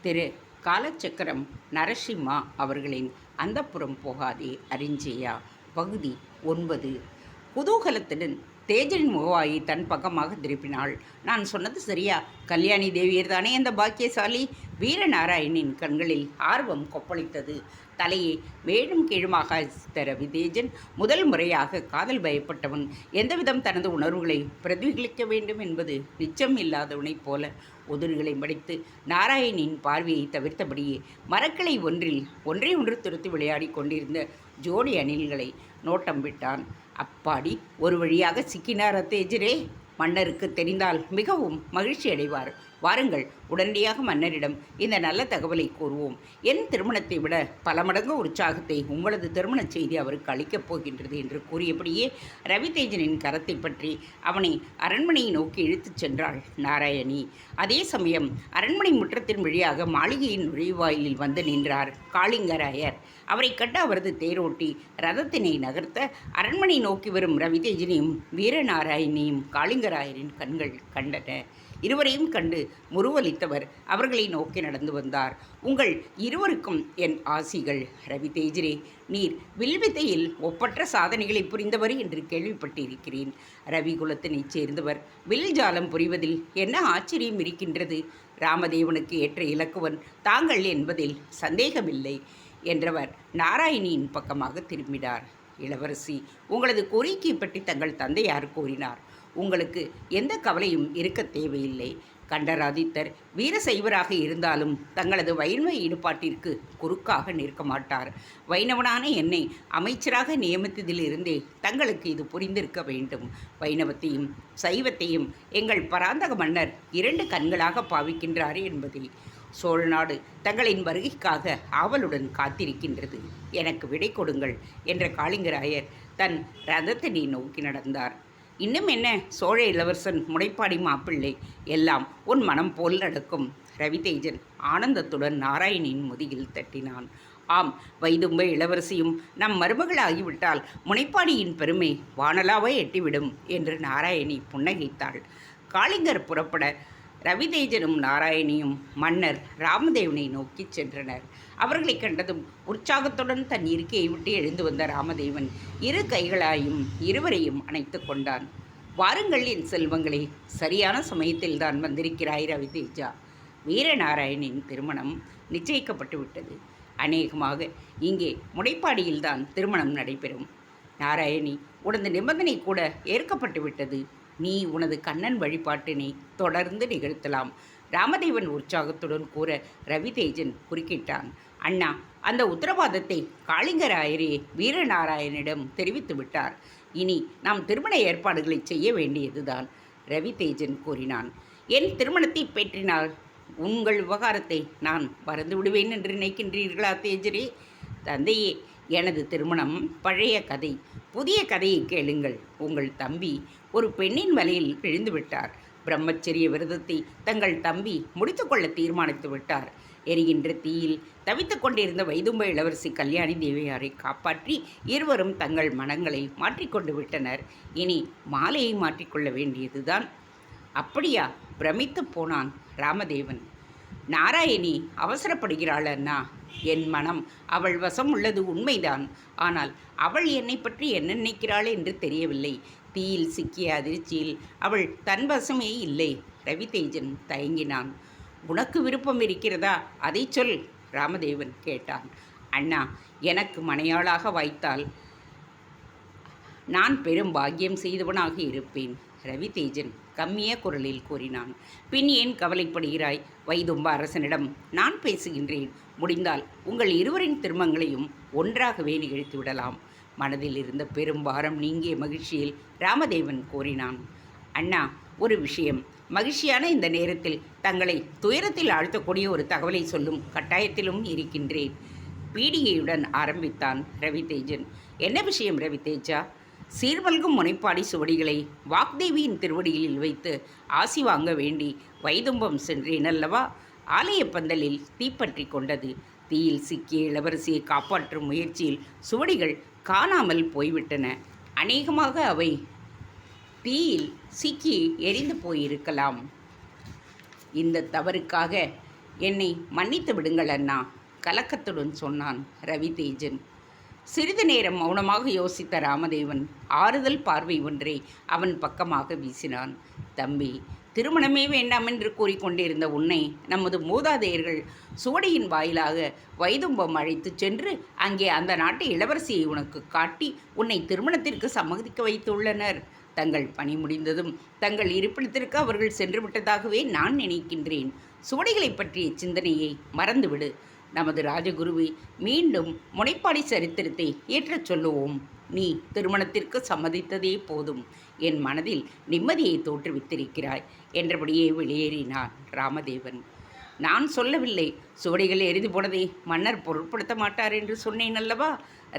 திரு காலச்சக்கரம் நரசிம்மா அவர்களின் அந்தப்புறம் போகாதே அரிஞ்சயா பகுதி 9. குதூகலத்துடன் தேஜனின் முகவாயை தன் பக்கமாக திருப்பினாள். நான் சொன்னது சரியா? கல்யாணி தேவியர் தானே அந்த பாக்கியசாலி? வீரநாராயணின் கண்களில் ஆர்வம் கொப்பளித்தது. தலையை மேலும் கீழுமாக அசித்த ரவிதேஜன் முதல் முறையாக காதல் பயப்பட்டவன் எந்தவிதம் தனது உணர்வுகளை பிரதிபலிக்க வேண்டும் என்பது நிச்சயம் இல்லாதவனைப் போல உதிர்களை மடித்து நாராயணியின் பார்வையை தவிர்த்தபடியே மரக்கிளை ஒன்றில் ஒன்று துரத்தி விளையாடி கொண்டிருந்த ஜோடி அணில்களை நோட்டம் விட்டான். அப்பாடி, ஒரு வழியாக சிக்கினார் அத்தேஜரே. மன்னருக்கு தெரிந்தால் மிகவும் மகிழ்ச்சி அடைவார். வாருங்கள், உடனடியாக மன்னரிடம் இந்த நல்ல தகவலை கூறுவோம். என் திருமணத்தை விட பல மடங்கு உற்சாகத்தை உங்களது திருமண செய்தி அவருக்கு அளிக்கப் போகின்றது என்று கூறியபடியே ரவிதேஜனின் கரத்தை பற்றி அவனை அரண்மனையை நோக்கி இழுத்துச் சென்றாள் நாராயணி. அதே சமயம் அரண்மனை முற்றத்தின் வழியாக மாளிகையின் நுழைவாயிலில் வந்து நின்றார் காளிங்கராயர். அவரை கண்டு அவரது தேரோட்டி ரதத்தினை நகர்த்த அரண்மனை நோக்கி வரும் ரவிதேஜனையும் வீரநாராயணியும் காளிங்கராயரின் கண்கள் கண்டன. இருவரையும் கண்டு முருவலித்தவர் அவர்களை நோக்கி நடந்து வந்தார். உங்கள் இருவருக்கும் என் ஆசிகள். ரவிதேஜரே, நீர் வில்வித்தையில் ஒப்பற்ற சாதனைகளை புரிந்தவர் என்று கேள்விப்பட்டிருக்கிறேன். ரவிகுலத்தினைச் சேர்ந்தவர் வில் ஜாலம் புரிவதில் என்ன ஆச்சரியம் இருக்கின்றது? ராமதேவனுக்கு ஏற்ற இலக்குவன் தாங்கள் என்பதில் சந்தேகமில்லை என்றவர் நாராயணியின் பக்கமாக திரும்பினார். இளவரசி, உங்களது கோரிக்கை பற்றி தங்கள் தந்தையார் கூறினார். உங்களுக்கு எந்த கவலையும் இருக்க தேவையில்லை. கண்டராதித்தர் வீரசைவராக இருந்தாலும் தங்களது வைணவ ஈடுபாட்டிற்கு குறுக்காக நிற்க மாட்டார். வைணவனான என்னை அமைச்சராக நியமித்ததிலிருந்தே தங்களுக்கு இது புரிந்திருக்க வேண்டும். வைணவத்தையும் சைவத்தையும் எங்கள் பராந்தக மன்னர் 2 கண்களாக பாவிக்கின்றார் என்பதை சோழநாடு தங்களின் வருகைக்காக ஆவலுடன் காத்திருக்கின்றது. எனக்கு விடை கொடுங்கள் என்ற காளிங்கராயர் தன் ரதத்தினை நோக்கி நடந்தார். இன்னும் என்ன சோழ இளவரசன், முனைப்பாடி மாப்பிள்ளை, எல்லாம் உன் மனம் போல் நடக்கும். ரவிதேஜன் ஆனந்தத்துடன் நாராயணியின் முதுகில் தட்டினான். ஆம், வைதும்ப இளவரசியும் நம் மருமகள் ஆகிவிட்டால் முனைப்பாடியின் பெருமை வானலாவை எட்டிவிடும் என்று நாராயணி புன்னகைத்தாள். காளிங்கர் புறப்பட ரவிதேஜனும் நாராயணியும் மன்னர் ராமதேவனை நோக்கி சென்றனர். அவர்களை கண்டதும் உற்சாகத்துடன் தன் இருக்கையை விட்டு எழுந்து வந்த ராமதேவன் 2 கைகளாயும் இருவரையும் அணைத்து கொண்டான். வாருங்கள் என் செல்வங்களே, சரியான சமயத்தில் தான் வந்திருக்கிறாய் ரவிதேஜா. வீரநாராயணின் திருமணம் நிச்சயிக்கப்பட்டு விட்டது. அநேகமாக இங்கே முனைப்பாடியில்தான் திருமணம் நடைபெறும். நாராயணி, உனது நிபந்தனை கூட ஏற்கப்பட்டு விட்டது. நீ உனது கண்ணன் வழிபாட்டினை தொடர்ந்து நிகழ்த்தலாம். ராமதேவன் உற்சாகத்துடன் கூற ரவிதேஜன் குறுக்கிட்டான். அண்ணா, அந்த உத்தரவாதத்தை காளிங்கராயரே வீரநாராயணிடம் தெரிவித்து விட்டார். இனி நாம் திருமண ஏற்பாடுகளை செய்ய வேண்டியதுதான், ரவிதேஜன் கூறினான். என் திருமணத்தை பேற்றினால் உங்கள் விவகாரத்தை நான் மறந்து விடுவேன் என்று நினைக்கின்றீர்களா தேஜரே? தந்தையே, எனது திருமணம் பழைய கதை. புதிய கதையை கேளுங்கள். உங்கள் தம்பி ஒரு பெண்ணின் வலையில் விழுந்து விட்டார். பிரம்மச்சரிய விரதத்தை தங்கள் தம்பி முடித்துக்கொள்ள தீர்மானித்து விட்டார். எரிகின்ற தீயில் தவித்து கொண்டிருந்த வைதும்ப இளவரசி கல்யாணி தேவியாரை காப்பாற்றி இருவரும் தங்கள் மனங்களை மாற்றிக்கொண்டு விட்டனர். இனி மாலையை மாற்றிக்கொள்ள வேண்டியதுதான். அப்படியா? பிரமித்து போனான் ராமதேவன். நாராயணி அவசரப்படுகிறாள் அண்ணா. என் மனம் அவள் வசம் உள்ளது உண்மைதான். ஆனால் அவள் என்னை பற்றி என்ன நினைக்கிறாள் என்று தெரியவில்லை. தீயில் சிக்கிய அதிர்ச்சியில் அவள் தன் வசமே இல்லை. ரவிதேஜன் தயங்கினான். உனக்கு விருப்பம் இருக்கிறதா? அதை சொல், ராமதேவன் கேட்டான். அண்ணா, எனக்கு மனையாளாக வாய்த்தால் நான் பெரும் பாக்கியம் செய்தவனாக இருப்பேன், ரவிதேஜன் கம்மிய குரலில் கூறினான். பின் ஏன் கவலைப்படுகிறாய்? வைதும்ப அரசனிடம் நான் பேசுகின்றேன். முடிந்தால் உங்கள் இருவரின் திருமங்களையும் ஒன்றாகவே நிகழ்த்தி விடலாம். மனதில் இருந்த பெரும் பாரம் நீங்கிய மகிழ்ச்சியில் ராமதேவன் கூறினான். அண்ணா, ஒரு விஷயம். மகிழ்ச்சியான இந்த நேரத்தில் தங்களை துயரத்தில் ஆழ்த்தக்கூடிய ஒரு தகவலை சொல்லும் கட்டாயத்திலும் இருக்கின்றேன். பீடிகையுடன் ஆரம்பித்தான் ரவிதேஜன். என்ன விஷயம் ரவிதேஜா? சீர்மல்கும் முனைப்பாடி சுவடிகளை வாக்தேவியின் திருவடியில் வைத்து ஆசி வாங்க வேண்டி வைதும்பம் சென்றேன் அல்லவா? ஆலய பந்தலில் தீப்பற்றி கொண்டது. தீயில் சிக்கிய இளவரசியை காப்பாற்றும் முயற்சியில் சுவடிகள் காணாமல் போய்விட்டன. அநேகமாக அவை தீயில் சிக்கி எரிந்து போயிருக்கலாம். இந்த தவறுக்காக என்னை மன்னித்து விடுங்கள் அண்ணா, கலக்கத்துடன் சொன்னான் ரவிதேஜன். சிறிது நேரம் மௌனமாக யோசித்த ராமதேவன் ஆறுதல் பார்வை ஒன்றை அவன் பக்கமாக வீசினான். தம்பி, திருமணமே வேண்டாம் என்று கூறிக்கொண்டிருந்த உன்னை நமது மூதாதையர்கள் சுவடியின் வாயிலாக வைதும்பம் அழைத்து சென்று அங்கே அந்த நாட்டு இளவரசியை உனக்கு காட்டி உன்னை திருமணத்திற்கு சம்மதிக்க வைத்துள்ளனர். தங்கள் பணி முடிந்ததும் தங்கள் இருப்பிடத்திற்கு அவர்கள் சென்று விட்டதாகவே நான் நினைக்கின்றேன். சுவடிகளை பற்றிய சிந்தனையை மறந்துவிடு. நமது ராஜகுருவை மீண்டும் முனைப்பாடி சரித்திரத்தை ஏற்றச் சொல்லுவோம். நீ திருமணத்திற்கு சம்மதித்ததே போதும். என் மனதில் நிம்மதியை தோற்றுவித்திருக்கிறாய் என்றபடியே வெளியேறினான் ராமதேவன். நான் சொல்லவில்லை, சுவடிகள் எரிந்து போனதை மன்னர் பொருட்படுத்த மாட்டார் என்று சொன்னேன் அல்லவா?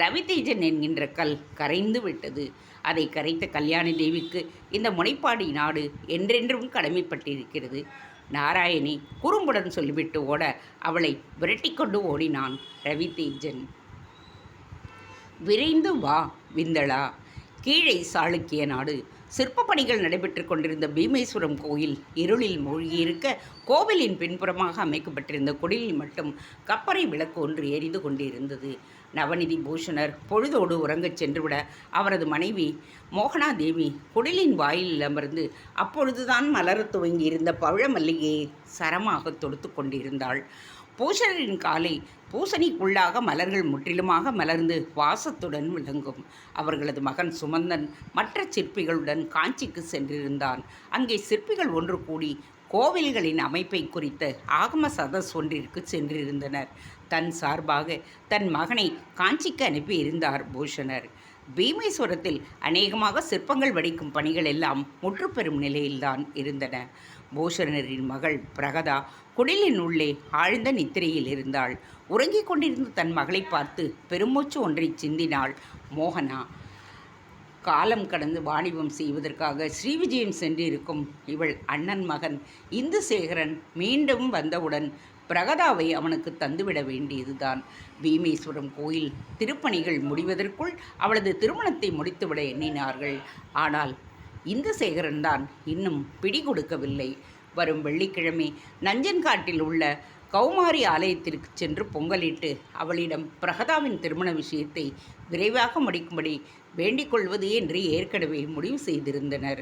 ரவிதேஜன் என்கின்ற கல் கரைந்து விட்டது. அதை கரைத்த கல்யாணி தேவிக்கு இந்த முனைப்பாடி நாடு என்றென்றும் கடமைப்பட்டிருக்கிறது. நாராயணி குறும்புடன் சொல்லிவிட்டு ஓட அவளை விரட்டிக்கொண்டு ஓடினான் ரவிதேஜன். விரைந்து வா விந்தளா. கீழே சாளுக்கிய நாடு. சிற்ப பணிகள் நடைபெற்று கொண்டிருந்த பீமேஸ்வரம் கோயில் இருளில் மூழ்கியிருக்க, கோவிலின் பின்புறமாக அமைக்கப்பட்டிருந்த குடிலில் மட்டும் கப்பரை விளக்கு ஒன்று எரிந்து கொண்டிருந்தது. நவநிதி பூஷணர் பொழுதோடு உறங்கச் சென்றுவிட அவரது மனைவி மோகனாதேவி குடிலின் வாயிலில் அமர்ந்து அப்பொழுதுதான் மலரத் துவங்கியிருந்த பவழ மல்லிகையை சரமாக தொடுத்து கொண்டிருந்தாள். பூஷணரின் காலை பூசணிக்குள்ளாக மலர்கள் முற்றிலுமாக மலர்ந்து வாசத்துடன் விளங்கும். அவர்களது மகன் சுமந்தன் மற்ற சிற்பிகளுடன் காஞ்சிக்கு சென்றிருந்தான். அங்கே சிற்பிகள் ஒன்று கூடி கோவில்களின் அமைப்பை குறித்த ஆகம சதஸ் ஒன்றிற்கு சென்றிருந்தனர். தன் சார்பாக தன் மகனை காஞ்சிக்கு அனுப்பியிருந்தார் பூஷணர். பீமேஸ்வரத்தில் அநேகமாக சிற்பங்கள் வடிக்கும் பணிகள் எல்லாம் முற்றுப்பெறும் நிலையில்தான் இருந்தன. பூஷணரின் மகள் பிரகதா குடிலின் உள்ளே ஆழ்ந்த நித்திரையில் இருந்தாள். உறங்கிக் கொண்டிருந்த தன் மகளை பார்த்து பெருமூச்சு ஒன்றை சிந்தினாள் மோகனா. காலம் கடந்து வாணிபம் செய்வதற்காக ஸ்ரீவிஜயம் சென்றிருக்கும் இவள் அண்ணன் மகன் இந்துசேகரன் மீண்டும் வந்தவுடன் பிரகதாவை அவனுக்கு தந்துவிட வேண்டியதுதான். பீமேஸ்வரம் கோயில் திருப்பணிகள் முடிவதற்குள் அவளது திருமணத்தை முடித்துவிட எண்ணினார்கள். ஆனால் இந்துசேகரன் தான் இன்னும் பிடி கொடுக்கவில்லை. வரும் வெள்ளிக்கிழமை நஞ்சன்காட்டில் உள்ள கௌமாரி ஆலயத்திற்கு சென்று பொங்கலிட்டு அவளிடம் பிரகதாவின் திருமண விஷயத்தை விரைவாக முடிக்கும்படி வேண்டிக் கொள்வது என்று ஏற்கனவே முடிவு செய்திருந்தனர்.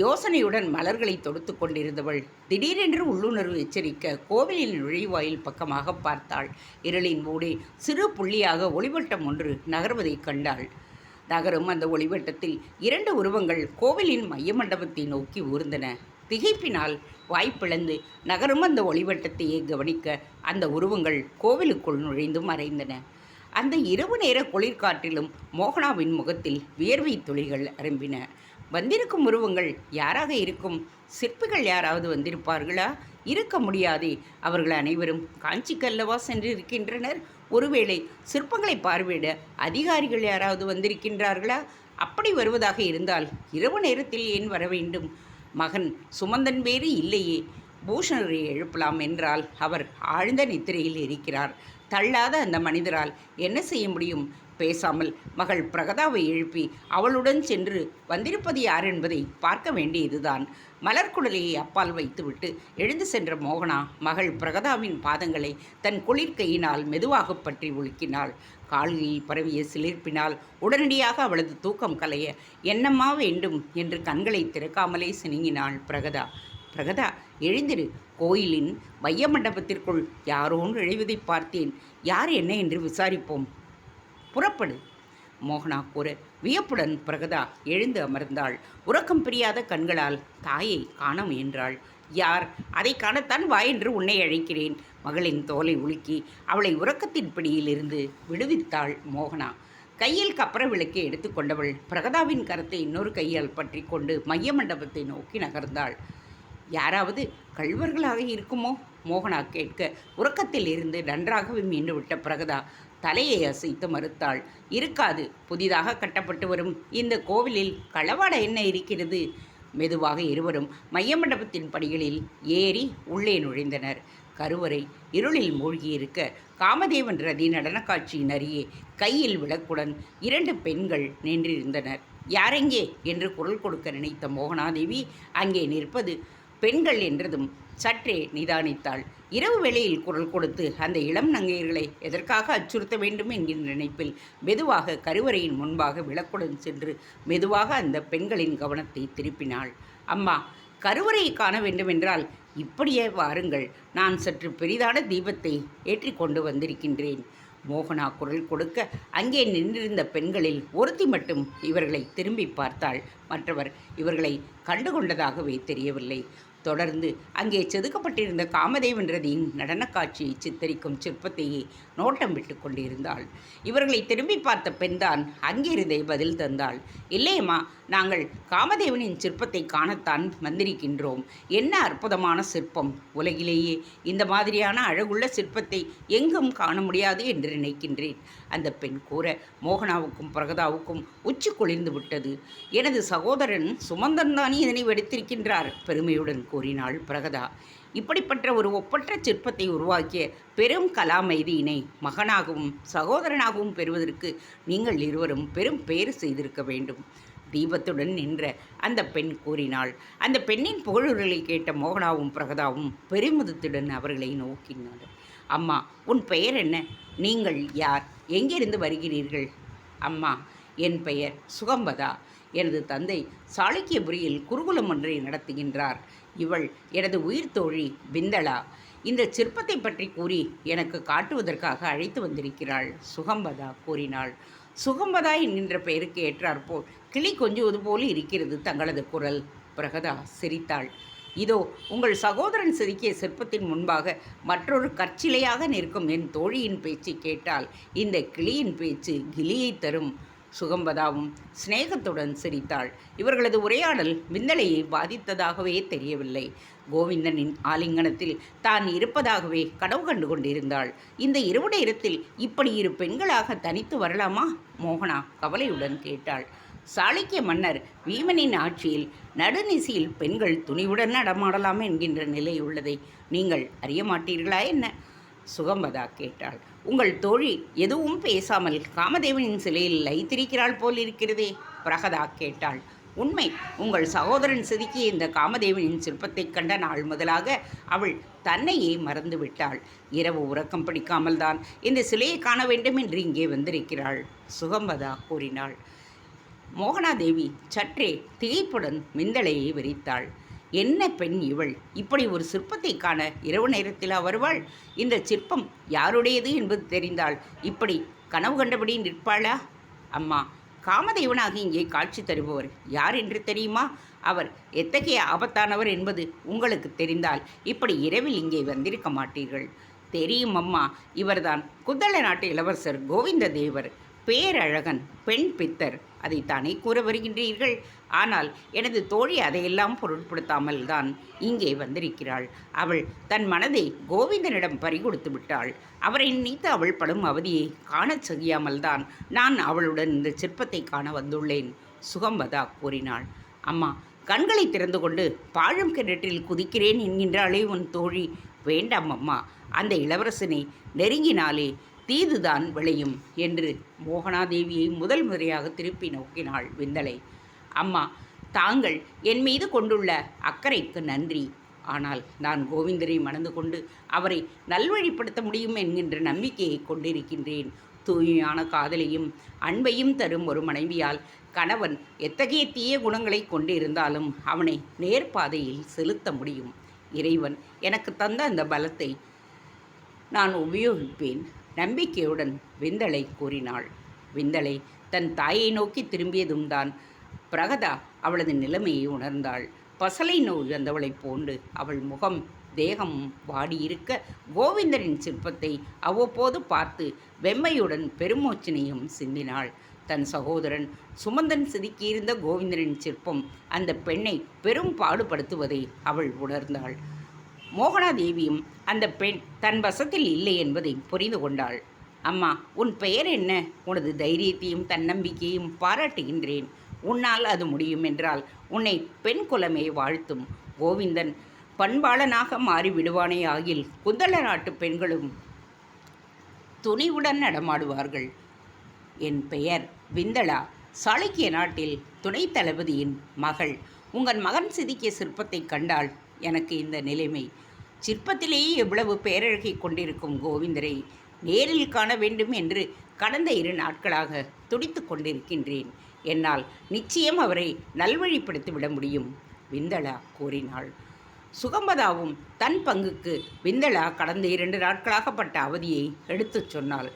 யோசனையுடன் மலர்களை தொடுத்து கொண்டிருந்தவள் திடீரென்று உள்ளுணர்வு எச்சரிக்க கோவிலின் நுழைவாயில் பக்கமாக பார்த்தாள். இருளின் ஊடே சிறு புள்ளியாக ஒளிவட்டம் ஒன்று நகர்வதைக் கண்டாள். நகரும் அந்த ஒளிவட்டத்தில் இரண்டு உருவங்கள் கோவிலின் மைய மண்டபத்தை நோக்கி ஊர்ந்தன. திகைப்பினால் வாய்ப்பிழந்து நகரும் அந்த ஒளிவட்டத்தையே கவனிக்க அந்த உருவங்கள் கோவிலுக்குள் நுழைந்து மறைந்தன. அந்த இரவு நேர குளிர்காற்றிலும் மோகனாவின் முகத்தில் வியர்வை துளிகள் அரும்பின. வந்திருக்கும் உருவங்கள் யாராக இருக்கும்? சிற்பிகள் யாராவது வந்திருப்பார்களா? இருக்க முடியாதே. அவர்கள் அனைவரும் காஞ்சிக்கு அல்லவா சென்றிருக்கின்றனர். ஒருவேளை சிற்பங்களை பார்வையிட அதிகாரிகள் யாராவது வந்திருக்கின்றார்களா? அப்படி வருவதாக இருந்தால் இரவு நேரத்தில் ஏன் வர வேண்டும்? மகன் சுமந்தன் வேறு இல்லையே. பூஷணரை எழுப்பலாம் என்றால் அவர் ஆழ்ந்த நித்திரையில் இருக்கிறார். தள்ளாத அந்த மனிதரால் என்ன செய்ய முடியும்? பேசாமல் மகள் பிரகதாவை எழுப்பி அவளுடன் சென்று வந்திருப்பது யார் என்பதை பார்க்க வேண்டியதுதான். மலர்குடலையை அப்பால் வைத்துவிட்டு எழுந்து சென்ற மோகனா மகள் பிரகதாவின் பாதங்களை தன் குளிர்கையினால் மெதுவாக பற்றி உலுக்கினாள். காலில் பரவிய சிலிர்ப்பினால் உடனடியாக அவளது தூக்கம் கலைய என்னம்மா வேண்டும் என்று கண்களை திறக்காமலே சினுங்கினாள் பிரகதா. பிரகதா, எழுந்திரு. கோயிலின் மைய மண்டபத்திற்குள் யாரோ நுழைவதை பார்த்தேன். யார் என்ன என்று விசாரிப்போம். புறப்படு. மோகனா கூற வியப்புடன் பிரகதா எழுந்து அமர்ந்தாள். உறக்கம் பிரியாத கண்களால் தாயை காண முயன்றாள். யார்? அதை காணத்தான் வா என்று உன்னை அழைக்கிறேன். மகளின் தோலை உலுக்கி அவளை உறக்கத்தின் பிடியிலிருந்து விடுவித்தாள் மோகனா. கையில் கப்பர விளக்கை எடுத்துக்கொண்டவள் பிரகதாவின் கரத்தை இன்னொரு கையால் பற்றி கொண்டு மைய மண்டபத்தை நோக்கி நகர்ந்தாள். யாராவது கள்வர்களாக இருக்குமோ? மோகனா கேட்க உறக்கத்தில் இருந்து நன்றாகவே மீண்டுவிட்ட பிரகதா தலையை அசைத்து மறுத்தாள். இருக்காது. புதிதாக கட்டப்பட்டு வரும் இந்த கோவிலில் களவாட என்ன இருக்கிறது? மெதுவாக இருவரும் மைய மண்டபத்தின் படிகளில் ஏறி உள்ளே நுழைந்தனர். கருவறை இருளில் மூழ்கியிருக்க காமதேவன் ரதி நடன காட்சியின் அருகே கையில் விளக்குடன் இரண்டு பெண்கள் நின்றிருந்தனர். யாரெங்கே என்று குரல் கொடுக்க நினைத்த மோகனாதேவி அங்கே நிற்பது பெண்கள் என்றதும் சற்றே நிதானித்தாள். இரவு வேளையில் குரல் கொடுத்து அந்த இளம் நங்கையர்களை எதற்காக அச்சுறுத்த வேண்டும் என்கின்ற நினைப்பில் மெதுவாக கருவறையின் முன்பாக விளக்குடன் சென்று மெதுவாக அந்த பெண்களின் கவனத்தை திருப்பினாள். அம்மா, கருவறையை காண வேண்டுமென்றால் இப்படியே வாருங்கள். நான் சற்று பெரிதான தீபத்தை ஏற்றி கொண்டு வந்திருக்கின்றேன். மோகனா குரல் கொடுக்க அங்கே நின்றிருந்த பெண்களில் ஒருத்தி மட்டும் இவர்களை திரும்பி பார்த்தாள். மற்றவர் இவர்களை கண்டுகொண்டதாகவே தெரியவில்லை. தொடர்ந்து அங்கே செதுக்கப்பட்டிருந்த காமதேவன்றதின் நடனக் காட்சியை சித்தரிக்கும் சிற்பத்தையே நோட்டம் விட்டு கொண்டிருந்தாள். இவர்களை திரும்பி பார்த்த பெண்தான் அங்கிருந்தே பதில் தந்தாள். இல்லையம்மா, நாங்கள் காமதேவனின் சிற்பத்தை காணத்தான் வந்திருக்கின்றோம். என்ன அற்புதமான சிற்பம்! உலகிலேயே இந்த மாதிரியான அழகுள்ள சிற்பத்தை எங்கும் காண முடியாது என்று நினைக்கின்றேன். அந்த பெண் கூற மோகனாவுக்கும் பிரகதாவுக்கும் உச்சி குளிர்ந்து விட்டது. எனது சகோதரன் சுமந்தன் தானே இதனை வெடித்திருக்கின்றார், பெருமையுடன் கூறினாள் பிரகதா. இப்படிப்பட்ட ஒரு ஒப்பற்ற சிற்பத்தை உருவாக்கிய பெரும் கலாமைதியினை மகனாகவும் சகோதரனாகவும் பெறுவதற்கு நீங்கள் இருவரும் பெரும் பேறு செய்திருக்க வேண்டும். தீபத்துடன் நின்ற அந்த பெண் கூறினாள். அந்த பெண்ணின் புகழுரையை கேட்ட மோகனாவும் பிரகதாவும் பெருமிதத்துடன் அவர்களை நோக்கினார். அம்மா, உன் பெயர் என்ன? நீங்கள் யார்? எங்கிருந்து வருகிறீர்கள்? அம்மா, என் பெயர் சுகம்பதா. எனது தந்தை சாளுக்கியபுரியில் குருகுலம் ஒன்றை நடத்துகின்றார். இவள் எனது உயிர் தோழி விந்தளா. இந்த சிற்பத்தை பற்றி கூறி எனக்கு காட்டுவதற்காக அழைத்து வந்திருக்கிறாள், சுகம்பதா கூறினாள். சுகம்பதா என்கின்ற பெயருக்கு ஏற்றாற்போல் கிளி கொஞ்சுவது போல் இருக்கிறது தங்களது குரல். பிரகதா சிரித்தாள். இதோ உங்கள் சகோதரன் செதுக்கிய சிற்பத்தின் முன்பாக மற்றொரு கற்சிலையாக நிற்கும் என் தோழியின் பேச்சை கேட்டால் இந்த கிளியின் பேச்சு கிளியை தரும். சுகம்பதாவும் சிநேகத்துடன் சிரித்தாள். இவர்களது உரையாடல் விந்தளையை பாதித்ததாகவே தெரியவில்லை. கோவிந்தனின் ஆலிங்கனத்தில் தான் இருப்பதாகவே கனவு கண்டு கொண்டிருந்தாள். இந்த இரவு நேரத்தில் இப்படி இரு பெண்களாக தனித்து வரலாமா? மோகனா கவலையுடன் கேட்டாள். சாளுக்கிய மன்னர் வீமனின் ஆட்சியில் நடுநிசியில் பெண்கள் துணிவுடன் நடமாடலாம் என்கின்ற நிலை உள்ளதை நீங்கள் அறிய மாட்டீர்களா என்ன? சுகம்பதா கேட்டாள். உங்கள் தோழி எதுவும் பேசாமல் காமதேவனின் சிலையில் லைத்திருக்கிறாள் போல் இருக்கிறதே, பிரகதா கேட்டாள். உண்மை, உங்கள் சகோதரன் செதுக்கிய இந்த காமதேவனின் சிற்பத்தை கண்ட நாள் முதலாக அவள் தன்னையே மறந்துவிட்டாள். இரவு உறக்கம் பிடிக்காமல் தான் இந்த சிலையை காண வேண்டும் என்று இங்கே வந்திருக்கிறாள், சுகம்பதா கூறினாள். மோகனாதேவி சற்றே திகைப்புடன் மிந்தளையை விரித்தாள். என்ன பெண் இவள்! இப்படி ஒரு சிற்பத்தை காண இரவு நேரத்தில் வருவாள்? இந்த சிற்பம் யாருடையது என்பது தெரிந்தால் இப்படி கனவு கண்டபடி நிற்பாளா? அம்மா, காமதேவனாக இங்கே காட்சி தருபவர் யார் என்று தெரியுமா? அவர் எத்தகைய ஆபத்தானவர் என்பது உங்களுக்கு தெரிந்தால் இப்படி இரவில் இங்கே வந்திருக்க மாட்டீர்கள். தெரியும் அம்மா, இவர்தான் குந்தள நாட்டு இளவரசர் கோவிந்த தேவர். பேரழகன், பெண் பித்தர், அதைத்தானே கூற வருகின்றீர்கள்? ஆனால் எனது தோழி அதையெல்லாம் பொருட்படுத்தாமல் தான் இங்கே வந்திருக்கிறாள். அவள் தன் மனதை கோவிந்தனிடம் பறிகொடுத்து விட்டாள். அவரை நினைத்து அவள் படும் அவதியை காணச் செய்யாமல் தான் நான் அவளுடன் இந்த சிற்பத்தை காண வந்துள்ளேன், சுகம்பதா கூறினாள். அம்மா, கண்களை திறந்து கொண்டு பாழும் கிணற்றில் குதிக்கிறேன் என்கின்றாளே உன் தோழி. வேண்டாம் அம்மா, அந்த இளவரசனை நெருங்கினாலே தீதுதான் விளையும் என்று மோகனாதேவியை முதல் முறையாக திருப்பி நோக்கினாள் விந்தளை. அம்மா, தாங்கள் என் மீது கொண்டுள்ள அக்கறைக்கு நன்றி. ஆனால் நான் கோவிந்தரை மணந்து கொண்டு அவரை நல்வழிப்படுத்த முடியும் என்கின்ற நம்பிக்கையை கொண்டிருக்கின்றேன். தூய்மையான காதலையும் அன்பையும் தரும் ஒரு மனைவியால் கணவன் எத்தகைய தீய குணங்களை கொண்டிருந்தாலும் அவனை நேர்பாதையில் செலுத்த முடியும். இறைவன் எனக்கு தந்த அந்த பலத்தை நான் உபயோகிப்பேன், நம்பிக்கையுடன் விந்தளை கூறினாள். விந்தளை தன் தாயை நோக்கி திரும்பியதும் தான் பிரகதா அவளது நிலைமையை உணர்ந்தாள். பசலை நோய் வந்தவளைப் போன்று அவள் முகம் தேகம் வாடியிருக்க கோவிந்தரின் சிற்பத்தை அவ்வப்போது பார்த்து வெம்மையுடன் பெருமூச்சினையும் சிந்தினாள். தன் சகோதரன் சுமந்தன் செதுக்கியிருந்த கோவிந்தரின் சிற்பம் அந்த பெண்ணை பெரும் பாடுபடுத்துவதை அவள் உணர்ந்தாள். மோகனாதேவியும் அந்த பெண் தன் வசத்தில் இல்லை என்பதை புரிந்து கொண்டாள். அம்மா, உன் பெயர் என்ன? உனது தைரியத்தையும் தன்னம்பிக்கையும் பாராட்டுகின்றேன். உன்னால் அது முடியும் என்றால் உன்னை பெண் குலமே வாழ்த்தும். கோவிந்தன் பண்பாளனாக மாறிவிடுவானே ஆகில் குந்தள நாட்டு பெண்களும் துணிவுடன் நடமாடுவார்கள். என் பெயர் விந்தளா, சாளுக்கிய நாட்டில் துணை தளபதியின் மகள். உங்கள் மகன் செதுக்கிய சிற்பத்தை கண்டால் எனக்கு இந்த நிலைமை. சிற்பத்திலேயே எவ்வளவு பேரழகை கொண்டிருக்கும் கோவிந்தரை நேரில் காண வேண்டும் என்று கடந்த 2 நாட்களாக துடித்து கொண்டிருக்கின்றேன். என்னால் நிச்சயம் அவரை நல்வழிப்படுத்திவிட முடியும், விந்தளா கூறினாள். சுகம்பதாவும் தன் பங்குக்கு விந்தளா கடந்த 2 நாட்களாக பட்ட அவதியை எடுத்துச் சொன்னாள்.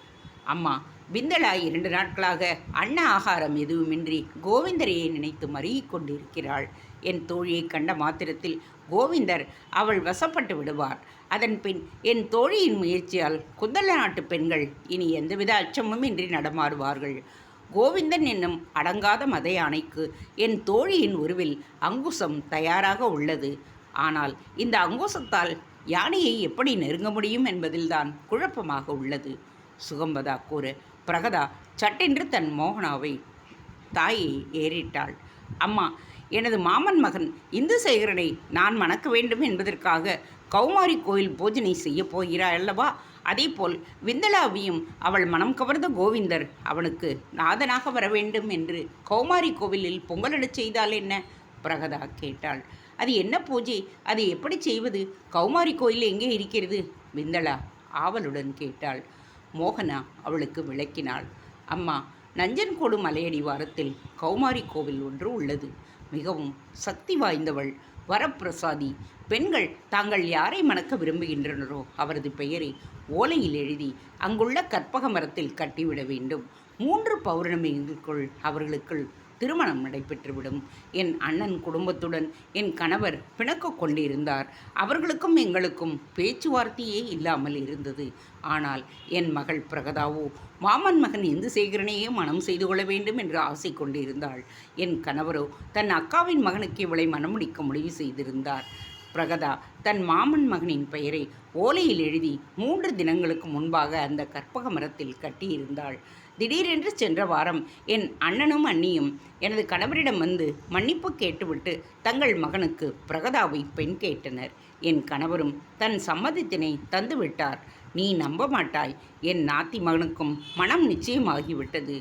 அம்மா, விந்தளா 2 நாட்களாக அன்ன ஆகாரம் எதுவுமின்றி கோவிந்தரையை நினைத்து மருகிக் கொண்டிருக்கிறாள். என் தோழியை கண்ட மாத்திரத்தில் கோவிந்தர் அவள் வசப்பட்டு விடுவார். அதன் பின் என் தோழியின் முயற்சியால் குந்தல நாட்டு பெண்கள் இனி எந்தவித அச்சமும் இன்றி நடமாடுவார்கள். கோவிந்தன் என்னும் அடங்காத மத யானைக்கு என் தோழியின் உருவில் அங்குசம் தயாராக உள்ளது. ஆனால் இந்த அங்குசத்தால் யானையை எப்படி நெருங்க முடியும் என்பதில்தான் குழப்பமாக உள்ளது, சுகம்பதா கூற, பிரகதா சட்டென்று தன் மோகனாவை தாயை ஏறிட்டாள். அம்மா, எனது மாமன் மகன் இந்துசேகரனை நான் மணக்க வேண்டும் என்பதற்காக கௌமாரி கோயில் பூஜனை செய்ய போகிறாள் அல்லவா? அதேபோல் விந்தளாவையும் அவள் மனம் கவர்ந்த கோவிந்தர் அவனுக்கு நாதனாக வர வேண்டும் என்று கௌமாரி கோவிலில் பொங்கலிடச் செய்தால் என்ன? பிரகதா கேட்டாள். அது என்ன பூஜை? அதை எப்படி செய்வது? கௌமாரி கோயில் எங்கே இருக்கிறது? விந்தளா ஆவலுடன் கேட்டாள். மோகனா அவளுக்கு விளக்கினாள். அம்மா, நஞ்சன்கோடு மலையடிவாரத்தில் கௌமாரி கோவில் ஒன்று உள்ளது. மிகவும் சக்தி வாய்ந்தவள், வரப்பிரசாதி. பெண்கள் தாங்கள் யாரை மணக்க விரும்புகின்றனரோ அவரது பெயரை ஓலையில் எழுதி அங்குள்ள கற்பக மரத்தில் கட்டிவிட வேண்டும். 3 பௌர்ணமிகளுக்குள் அவர்களுக்குள் திருமணம் நடைபெற்றுவிடும். என் அண்ணன் குடும்பத்துடன் என் கணவர் பிணக்கு கொண்டிருந்தார். அவர்களுக்கும் எங்களுக்கும் பேச்சுவார்த்தையே இல்லாமல் இருந்தது. ஆனால் என் மகள் பிரகதாவோ மாமன் மகன் இந்துசேகரனையே மனம் செய்து கொள்ள வேண்டும் என்று ஆசை கொண்டிருந்தாள். என் கணவரோ தன் அக்காவின் மகனுக்கு இவளை மணமுடிக்க முடிவு செய்திருந்தார். பிரகதா தன் மாமன் மகனின் பெயரை ஓலையில் எழுதி 3 தினங்களுக்கு முன்பாக அந்த கற்பக மரத்தில் கட்டியிருந்தாள். திடீரென்று சென்ற வாரம் என் அண்ணனும் அண்ணியும் எனது கணவரிடம் வந்து மன்னிப்பு கேட்டுவிட்டு தங்கள் மகனுக்கு பிரகதாவை பெண் கேட்டனர். என் கணவரும் தன் சம்மதத்தினை தந்துவிட்டார். நீ நம்ப மாட்டாய், என் நாத்தி மகனுக்கும் மனம் நிச்சயமாகிவிட்டது.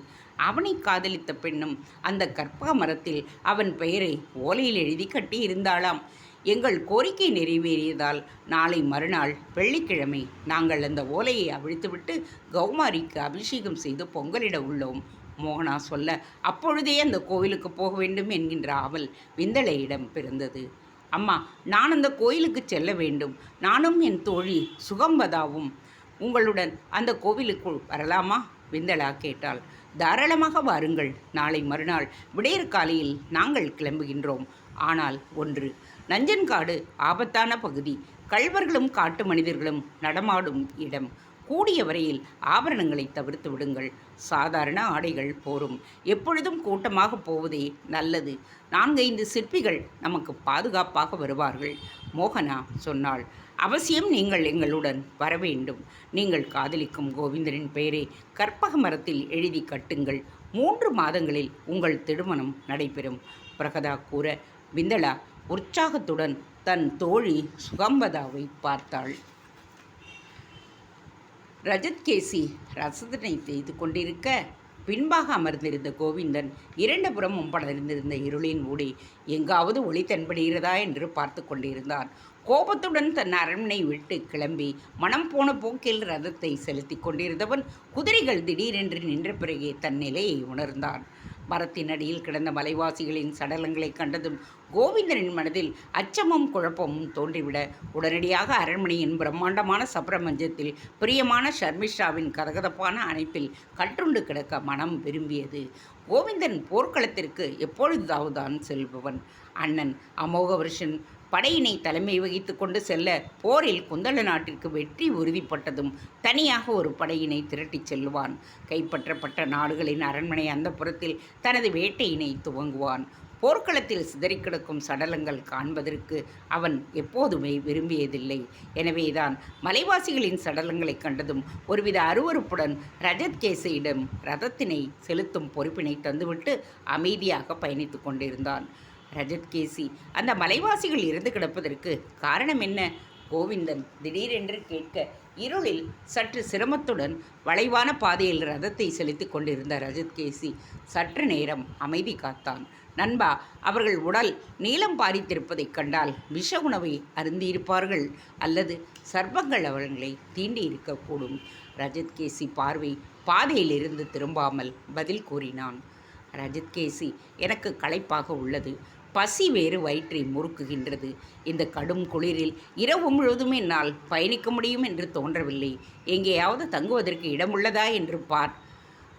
அவனை காதலித்த பெண்ணும் அந்த கற்பக மரத்தில் அவன் பெயரை ஓலையில் எழுதி கட்டியிருந்தாளாம். எங்கள் கோரிக்கை நிறைவேறியதால் நாளை மறுநாள் வெள்ளிக்கிழமை நாங்கள் அந்த ஓலையை அவிழ்த்துவிட்டு கௌமாரிக்கு அபிஷேகம் செய்து பொங்கலிட உள்ளோம், மோகனா சொல்ல, அப்பொழுதே அந்த கோவிலுக்கு போக வேண்டும் என்கின்ற ஆவல் விந்தளையிடம் பிறந்தது. அம்மா, நான் அந்த கோயிலுக்கு செல்ல வேண்டும். நானும் என் தோழி சுகம்பதாவும் உங்களுடன் அந்த கோவிலுக்குள் வரலாமா? விந்தளா கேட்டாள். தாராளமாக வாருங்கள். நாளை மறுநாள் விடையற் காலையில் நாங்கள் கிளம்புகின்றோம். ஆனால் ஒன்று, நஞ்சன்காடு ஆபத்தான பகுதி. கள்வர்களும் காட்டு மனிதர்களும் நடமாடும் இடம். கூடிய வரையில் ஆபரணங்களை தவிர்த்து விடுங்கள். சாதாரண ஆடைகள் போரும். எப்பொழுதும் கூட்டமாக போவதே நல்லது. 4-5 சிற்பிகள் நமக்கு பாதுகாப்பாக வருவார்கள், மோகனா சொன்னாள். அவசியம் நீங்கள் எங்களுடன் வர வேண்டும். நீங்கள் காதலிக்கும் கோவிந்தரின் பெயரை கற்பக மரத்தில் எழுதி கட்டுங்கள். 3 மாதங்களில் உங்கள் திருமணம் நடைபெறும், பிரகதா கூற, விந்தளா உற்சாகத்துடன் தன் தோழி சுகம்பதாவை பார்த்தாள். ரஜத்கேசி ரசத்தினை செய்து கொண்டிருக்க பின்பாக அமர்ந்திருந்த கோவிந்தன் 2 புறமும் படர்ந்திருந்த இருளின் ஊடே எங்காவது ஒளி தென்படுகிறதா என்று பார்த்து கொண்டிருந்தான். கோபத்துடன் தன் அரண்மனை விட்டு கிளம்பி மனம் போன போக்கில் ரதத்தை செலுத்தி கொண்டிருந்தவன் குதிரைகள் திடீரென்று நின்ற பிறகே தன் நிலையை உணர்ந்தான். மரத்தின் அடியில் கிடந்த மலைவாசிகளின் சடலங்களை கண்டதும் கோவிந்தனின் மனதில் அச்சமும் குழப்பமும் தோன்றிவிட உடனடியாக அரண்மனையின் பிரம்மாண்டமான சப்ரமஞ்சத்தில் பிரியமான ஷர்மிஷ்டாவின் கதகதப்பான அணைப்பில் கட்டுண்டு கிடக்க மனம் விரும்பியது. கோவிந்தன் போர்க்களத்திற்கு எப்பொழுதாவதுதான் செல்பவன். அண்ணன் அமோகவர்ஷன் படையினை தலைமை வகித்து கொண்டு செல்ல போரில் குந்தல நாட்டிற்கு வெற்றி உறுதிப்பட்டதும் தனியாக ஒரு படையினை திரட்டிச் செல்லுவான். கைப்பற்றப்பட்ட நாடுகளின் அரண்மனை அந்த புறத்தில் தனது வேட்டையினை துவங்குவான். போர்க்களத்தில் சிதறிக்கிடக்கும் சடலங்கள் காண்பதற்கு அவன் எப்போதுமே விரும்பியதில்லை. எனவேதான் மலைவாசிகளின் சடலங்களை கண்டதும் ஒருவித அருவருப்புடன் ரஜத்கேசியிடம் ரதத்தினை செலுத்தும் பொறுப்பினை தந்துவிட்டு அமைதியாக பயணித்து கொண்டிருந்தான். ரஜத்கேசி அந்த மலைவாசிகள் இறந்து கிடப்பதற்கு காரணம் என்ன? கோவிந்தன் திடீரென்று கேட்க, இருளில் சற்று சிரமத்துடன் வளைவான பாதையில் ரதத்தை செலுத்திக் கொண்டிருந்த ரஜத்கேசி சற்று நேரம் அமைதி காத்தான். நண்பா, அவர்கள் உடல் நீளம் பாரித்திருப்பதைக் கண்டால் விஷ உணவை அருந்தியிருப்பார்கள் அல்லது சர்ப்பங்கள் அவர்களை தீண்டியிருக்கக்கூடும். ரஜத்கேசி பார்வை பாதையிலிருந்து திரும்பாமல் பதில் கூறினான். ரஜத்கேசி, எனக்கு களைப்பாக உள்ளது. பசி வேறு வயிற்றை முறுக்குகின்றது. இந்த கடும் குளிரில் இரவு முழுவதும் என்னால் பயணிக்க முடியும் என்று தோன்றவில்லை. எங்கேயாவது தங்குவதற்கு இடம் உள்ளதா என்று பார்,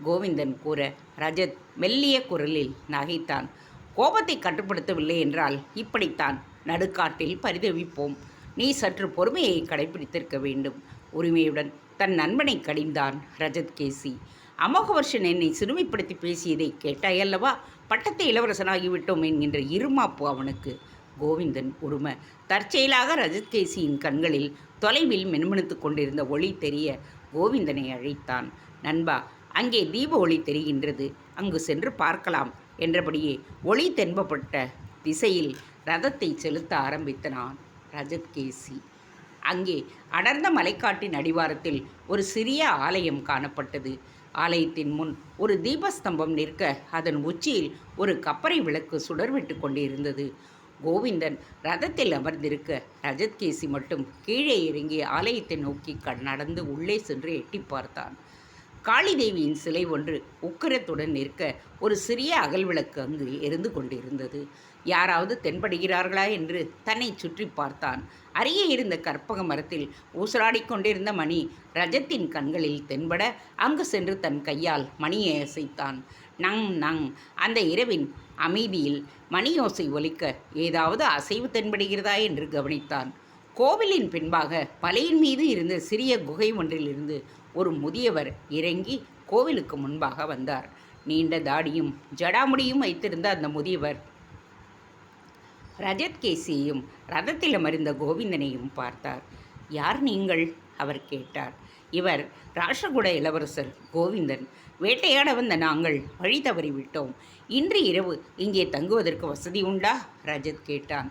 கோவிந்தன் கூற, ரஜத் மெல்லிய குரலில் நகைத்தான். கோபத்தை கட்டுப்படுத்தவில்லை என்றால் இப்படித்தான் நடுக்காட்டில் பரிதவிப்போம். நீ சற்று பொறுமையை கடைபிடித்திருக்க வேண்டும். உரிமையுடன் தன் நண்பனை கடிந்தான் ரஜத்கேசி. அமோகவர்ஷன் என்னை சிறுமைப்படுத்தி பேசியதை கேட்டாயல்லவா? பட்டத்து இளவரசனாகிவிட்டோம் என்கின்ற இருமாப்பு அவனுக்கு. கோவிந்தன் உரும. தற்செயலாக ரஜத்கேசியின் கண்களில் தொலைவில் மின்மினுத்து கொண்டிருந்த ஒளி தெரிய கோவிந்தனை அழைத்தான். நண்பா, அங்கே தீப ஒளி தெரிகின்றது, அங்கு சென்று பார்க்கலாம் என்றபடியே ஒளி தென்பப்பட்ட திசையில் ரதத்தை செலுத்த ஆரம்பித்தான் ரஜத்கேசி. அங்கே அடர்ந்த மலைக்காட்டின் அடிவாரத்தில் ஒரு சிறிய ஆலயம் காணப்பட்டது. ஆலயத்தின் முன் ஒரு தீபஸ்தம்பம் நிற்க அதன் உச்சியில் ஒரு கப்பரை விளக்கு சுடர்விட்டு கொண்டிருந்தது. கோவிந்தன் ரதத்தில் அமர்ந்திருக்க ரஜத்கேசி மட்டும் கீழே இறங்கி ஆலயத்தை நோக்கி நடந்து உள்ளே சென்று எட்டி பார்த்தான். காளிதேவியின் சிலை ஒன்று உக்கிரத்துடன் நிற்க ஒரு சிறிய அகல் விளக்கு அங்கு எரிந்து கொண்டிருந்தது. யாராவது தென்படுகிறார்களா என்று தன்னை சுற்றி பார்த்தான். அருகே இருந்த கற்பக மரத்தில் ஊசலாடிக் கொண்டிருந்த மணி ரஜத்தின் கண்களில் தென்பட அங்கு சென்று தன் கையால் மணியை அசைத்தான். நங் நங். அந்த இரவின் அமைதியில் மணியோசை ஒலிக்க ஏதாவது அசைவு தென்படுகிறதா என்று கவனித்தான். கோவிலின் பின்பாக மலையின் மீது இருந்த சிறிய குகை ஒன்றிலிருந்து ஒரு முதியவர் இறங்கி கோவிலுக்கு முன்பாக வந்தார். நீண்ட தாடியும் ஜடாமுடியும் வைத்திருந்த அந்த முதியவர் ரஜத்கேசியையும் ரதத்தில் அமர்ந்த கோவிந்தனையும் பார்த்தார். யார் நீங்கள்? அவர் கேட்டார். இவர் ராஷ்டிரகூட இளவரசர் கோவிந்தன். வேட்டையாட வந்த நாங்கள் வழி தவறிவிட்டோம். இன்று இரவு இங்கே தங்குவதற்கு வசதி உண்டா? ரஜத் கேட்டான்.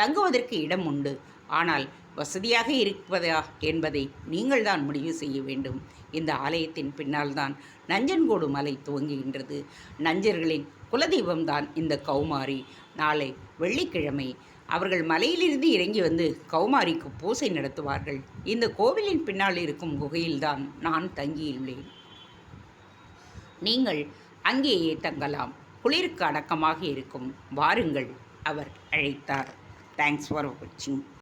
தங்குவதற்கு இடம் உண்டு, ஆனால் வசதியாக இருப்பதா என்பதை நீங்கள் தான் முடிவு செய்ய வேண்டும். இந்த ஆலயத்தின் பின்னால் தான் நஞ்சன்கோடு மலை துவங்குகின்றது. நஞ்சர்களின் குலதெய்வம்தான் இந்த கௌமாரி. நாளை வெள்ளிக்கிழமை அவர்கள் மலையிலிருந்து இறங்கி வந்து கௌமாரிக்கு பூசை நடத்துவார்கள். இந்த கோவிலின் பின்னால் இருக்கும் குகையில்தான் நான் தங்கியுள்ளேன். நீங்கள் அங்கேயே தங்கலாம். குளிருக்கு அடக்கமாக இருக்கும். வாருங்கள், அவர் அழைத்தார். தேங்க்ஸ் ஃபார் வாட்சிங்.